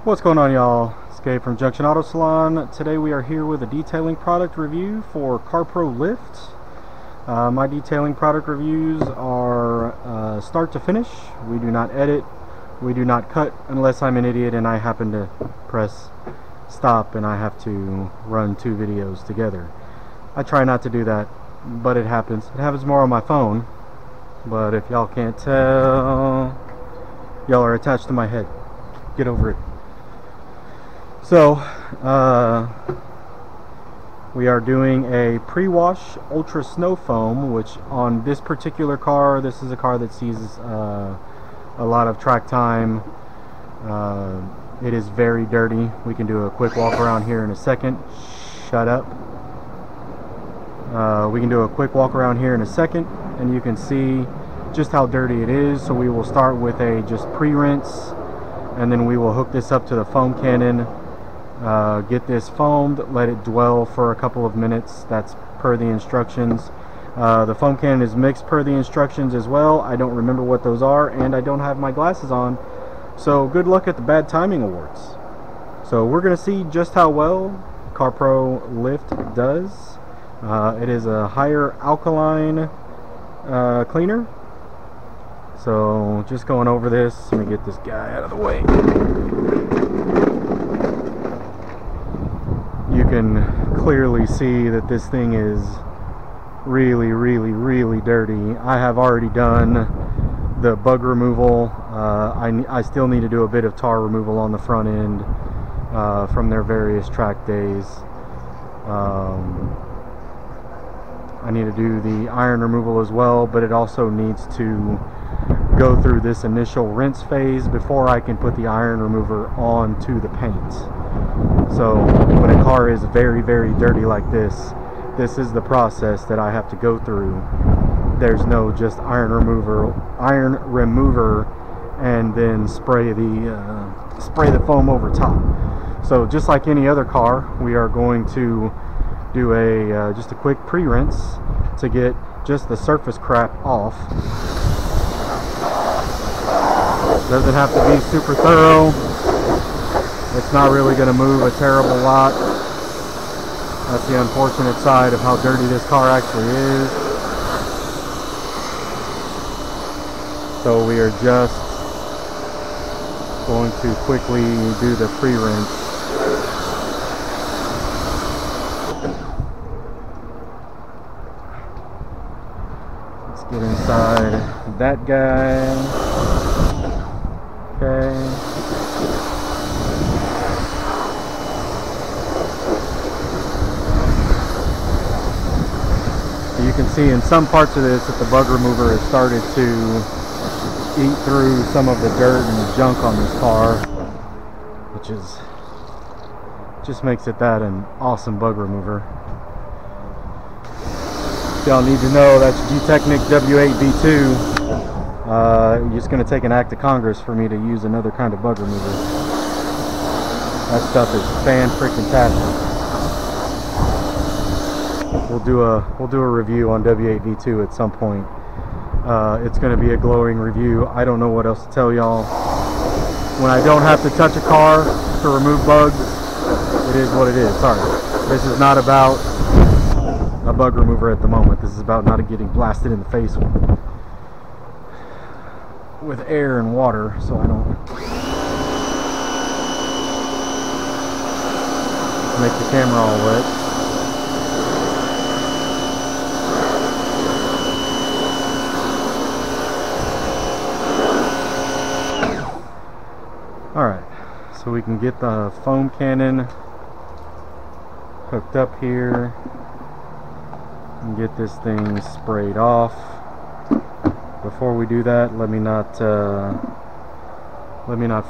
What's going on, y'all? It's Gabe from Junction Auto Salon. Today we are here with a detailing product review for CarPro lift. My detailing product reviews are start to finish. We do not edit, we do not cut unless I'm an idiot and I happen to press stop and I have to run two videos together. I try not to do that, but it happens. It happens more on my phone, but if y'all can't tell, y'all are attached to my head. Get over it. So, we are doing a pre-wash ultra snow foam, which on this particular car, this is a car that sees a lot of track time. It is very dirty. We can do a quick walk around here in a second. Shut up. We can do a quick walk around here in a second, and you can see just how dirty it is. So we will start with a just pre-rinse, and then we will hook this up to the foam cannon. Get this foamed, let it dwell for a couple of minutes. That's per the instructions. The foam cannon is mixed per the instructions as well. I don't remember what those are, and I don't have my glasses on, so good luck at the bad timing awards. So we're going to see just how well CarPro lift does. It is a higher alkaline cleaner. So just going over this, let me get this guy out of the way. You can clearly see that this thing is really dirty. I have already done the bug removal. I still need to do a bit of tar removal on the front end from their various track days. I need to do the iron removal as well, but it also needs to go through this initial rinse phase before I can put the iron remover onto the paint. So when a car is very dirty like this, this is the process that I have to go through. There's no just iron remover and then spray the foam over top. So just like any other car, we are going to do just a quick pre-rinse to get just the surface crap off. Doesn't have to be super thorough. It's not really going to move a terrible lot. That's the unfortunate side of how dirty this car actually is. So we are just going to quickly do the pre-rinse. Let's get inside that guy. Okay. You can see in some parts of this that the bug remover has started to eat through some of the dirt and junk on this car, which just makes it that an awesome bug remover. Y'all need to know that's G-Technic W8V2. It's going to take an act of Congress for me to use another kind of bug remover. That stuff is fan-freaking-tastic. We'll do a review on W8V2 at some point. It's going to be a glowing review. I don't know what else to tell y'all. When I don't have to touch a car to remove bugs, it is what it is. Sorry. This is not about a bug remover at the moment. This is about not getting blasted in the face with air and water, so I don't make the camera all wet. Alright, so we can get the foam cannon hooked up here and get this thing sprayed off. Before we do that, let me not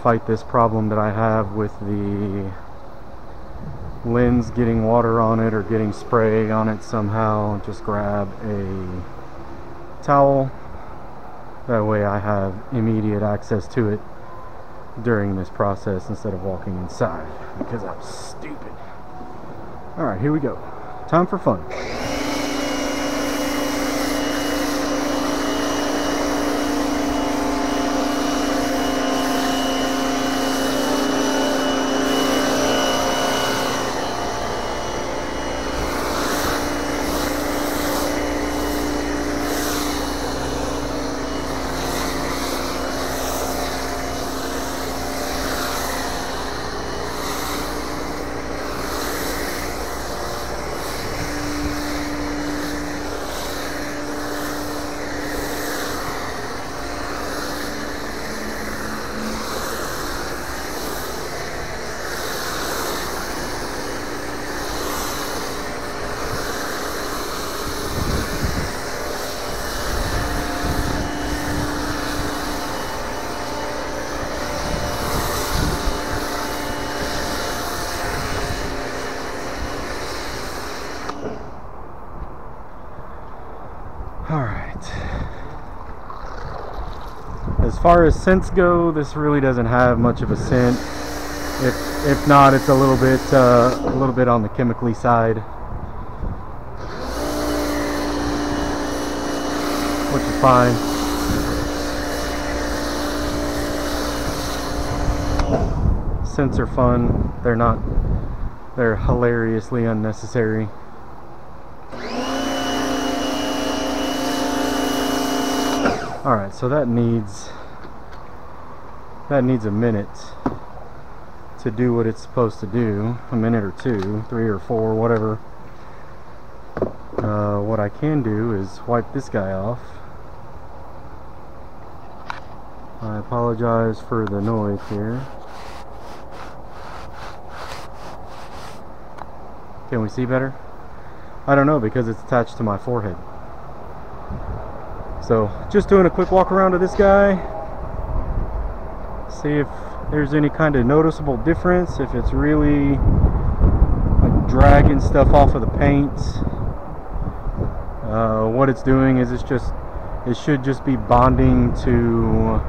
fight this problem that I have with the lens getting water on it or getting spray on it somehow. Just grab a towel. That way I have immediate access to it during this process instead of walking inside because I'm stupid. Alright, here we go. Time for fun. far as scents go, this really doesn't have much of a scent. If not, it's a little bit on the chemically side, which is fine. Scents are fun. They're hilariously unnecessary. Alright, so that needs a minute to do what it's supposed to do. A minute or two, 3 or 4, whatever. What I can do is wipe this guy off. I apologize for the noise here. Can we see better? I don't know, because it's attached to my forehead. So, just doing a quick walk around of this guy. See if there's any kind of noticeable difference, if it's really like dragging stuff off of the paint. What it's doing is it should just be bonding to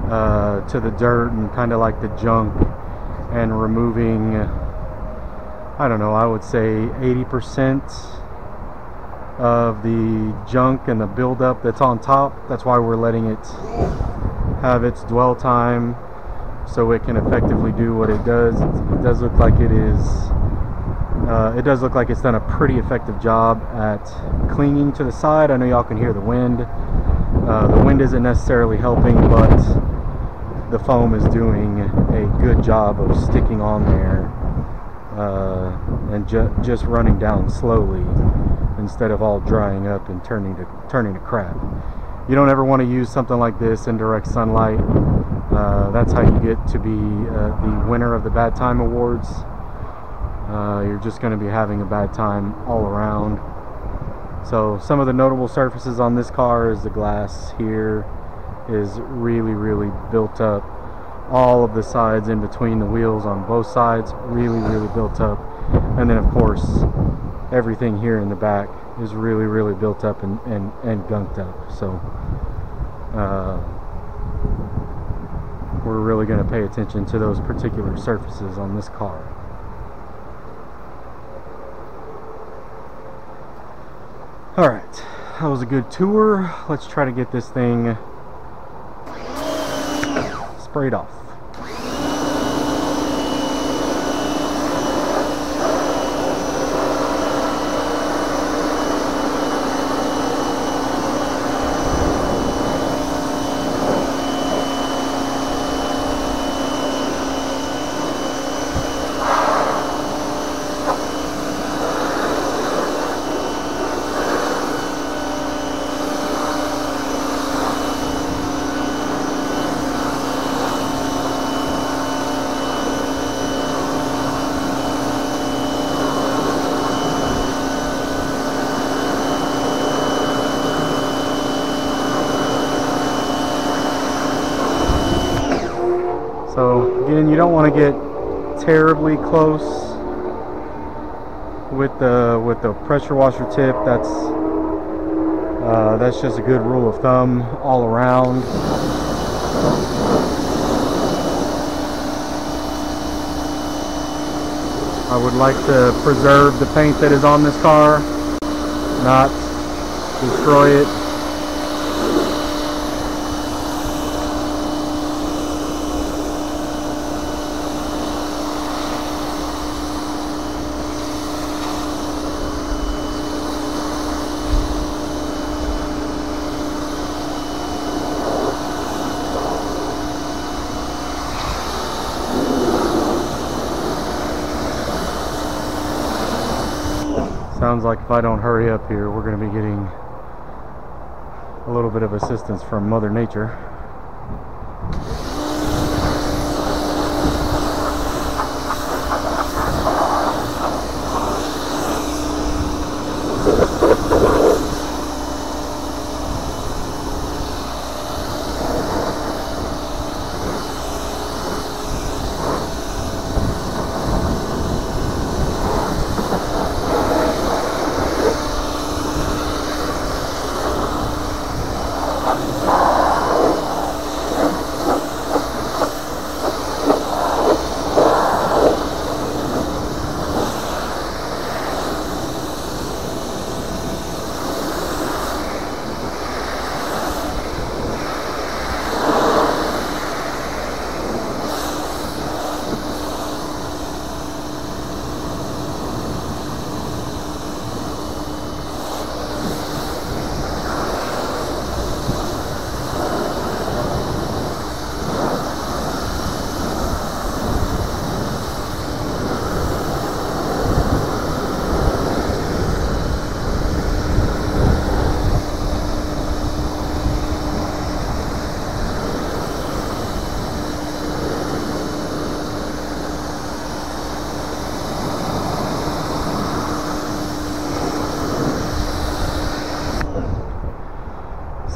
the dirt and kind of like the junk, and removing, I don't know, I would say 80% of the junk and the buildup that's on top. That's why we're letting it have its dwell time, so it can effectively do what it does. It does look like it is. It does look like it's done a pretty effective job at clinging to the side. I know y'all can hear the wind. The wind isn't necessarily helping, but the foam is doing a good job of sticking on there and just running down slowly, instead of all drying up and turning to crap. You don't ever want to use something like this in direct sunlight. That's how you get to be the winner of the Bad Time Awards. You're just going to be having a bad time all around. So some of the notable surfaces on this car is the glass here is really built up. All of the sides in between the wheels on both sides really built up. And then of course everything here in the back is really built up and gunked up. So we're really going to pay attention to those particular surfaces on this car. Alright, that was a good tour. Let's try to get this thing sprayed off. So again, you don't want to get terribly close with the pressure washer tip. That's just a good rule of thumb all around. I would like to preserve the paint that is on this car, not destroy it. Sounds like if I don't hurry up here, we're going to be getting a little bit of assistance from Mother Nature.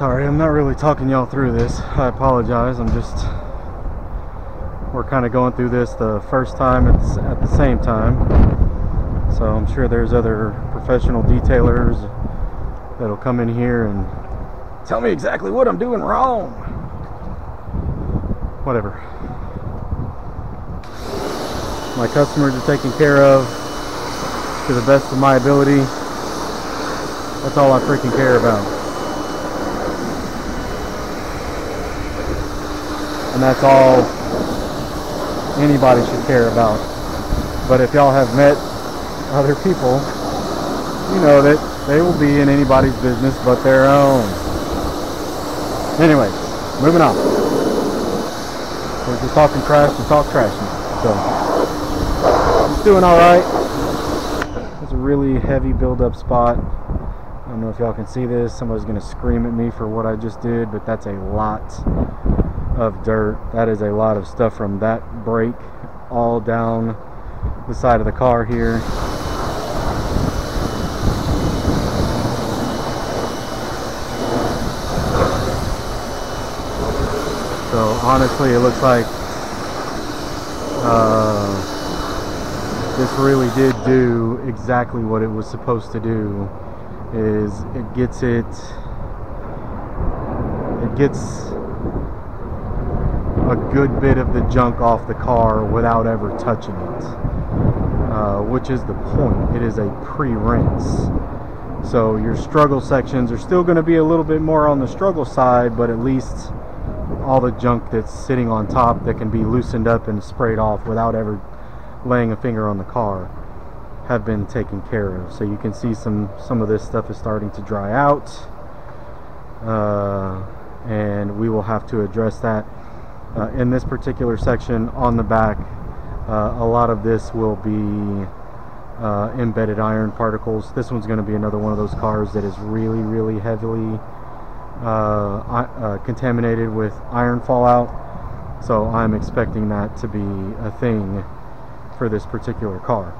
sorry, I'm not really talking y'all through this. I apologize. We're kind of going through this the first time at the same time. So I'm sure there's other professional detailers that'll come in here and tell me exactly what I'm doing wrong. Whatever. My customers are taken care of to the best of my ability. That's all I freaking care about. And that's all anybody should care about. But if y'all have met other people, you know that they will be in anybody's business but their own. Anyway, moving on. We're just talking trash to talk trash now. So, it's doing alright. It's a really heavy build-up spot. I don't know if y'all can see this. Somebody's going to scream at me for what I just did, but that's a lot of dirt. That is a lot of stuff from that brake all down the side of the car here. So honestly, it looks like this really did do exactly what it was supposed to do. Is it gets a good bit of the junk off the car without ever touching it, which is the point. It is a pre-rinse. So your struggle sections are still going to be a little bit more on the struggle side, but at least all the junk that's sitting on top that can be loosened up and sprayed off without ever laying a finger on the car have been taken care of. So you can see some of this stuff is starting to dry out, and we will have to address that in this particular section on the back. A lot of this will be embedded iron particles. This one's going to be another one of those cars that is really heavily contaminated with iron fallout, so I'm expecting that to be a thing for this particular car.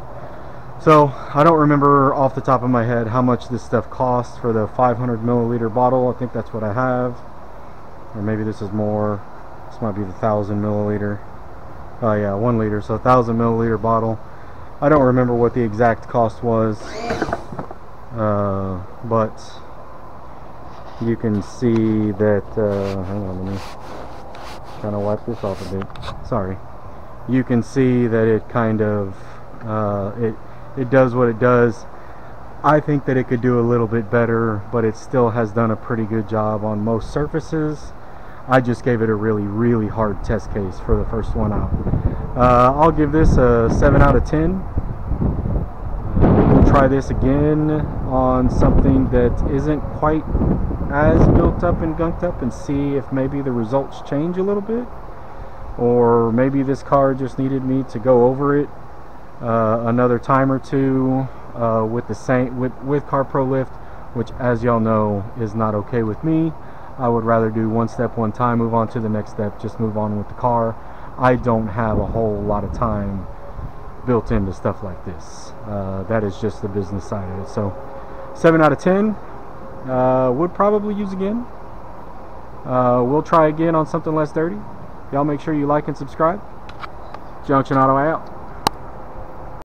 So I don't remember off the top of my head how much this stuff costs for the 500 milliliter bottle. I think that's what I have, or maybe this is more. This might be the 1,000 milliliter. Oh yeah, 1 liter, so 1,000 milliliter bottle. I don't remember what the exact cost was, but you can see that, hang on, let me kind of wipe this off a bit. Sorry. You can see that it kind of, it does what it does. I think that it could do a little bit better, but it still has done a pretty good job on most surfaces. I just gave it a really hard test case for the first one out. I'll give this a 7 out of 10. We'll try this again on something that isn't quite as built up and gunked up and see if maybe the results change a little bit, or maybe this car just needed me to go over it another time or two with the same with CarPro lift, which, as y'all know, is not okay with me. I would rather do one step one time, move on to the next step, just move on with the car. I don't have a whole lot of time built into stuff like this. That is just the business side of it. So 7 out of 10. Would probably use again. We'll try again on something less dirty. Y'all make sure you like and subscribe. Junction Auto out.